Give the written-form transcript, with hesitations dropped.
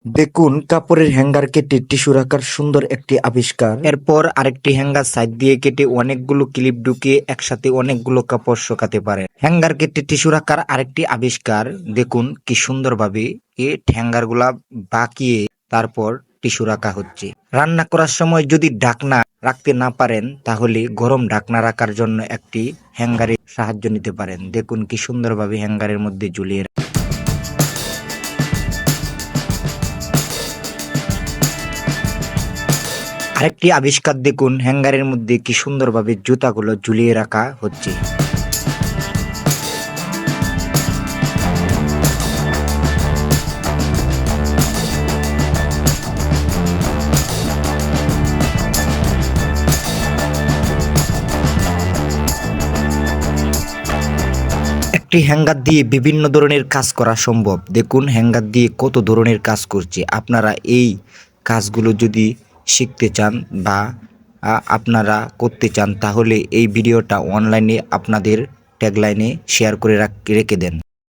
দেখুন কাপড়ের হ্যাঙ্গার কেটে টিস্যু রাখার সুন্দর একটি আবিষ্কার। এরপর আরেকটি হ্যাঙ্গার সাইড দিয়ে কেটে অনেকগুলো ক্লিপ ঢুকিয়ে একসাথে অনেকগুলো কাপড় শুকাতে পারেন। হ্যাঙ্গার কেটে টিস্যু রাখার আরেকটি আবিষ্কার। দেখুন কি সুন্দরভাবে এই হ্যাঙ্গার গুলা বাঁকিয়ে তারপর টিস্যু রাখা হচ্ছে। রান্না করার সময় যদি ঢাকনা রাখতে না পারেন তাহলে গরম ঢাকনা রাখার জন্য একটি হ্যাঙ্গারের সাহায্য নিতে পারেন। দেখুন কি সুন্দরভাবে হ্যাঙ্গারের মধ্যে ঝুলিয়ে আরেকটি আবিষ্কার দেখুন হ্যাঙ্গারের মধ্যে কি সুন্দরভাবে জুতাগুলো ঝুলিয়ে রাখা হচ্ছে। একটি হ্যাঙ্গার দিয়ে বিভিন্ন ধরনের কাজ করা সম্ভব। দেখুন হ্যাঙ্গার দিয়ে কত ধরনের কাজ করছে। আপনারা এই কাজগুলো যদি শিখতে চান বা আপনারা করতে চান তাহলে এই ভিডিওটা অনলাইনে আপনাদের ট্যাগলাইনে শেয়ার করে রেখে দেন।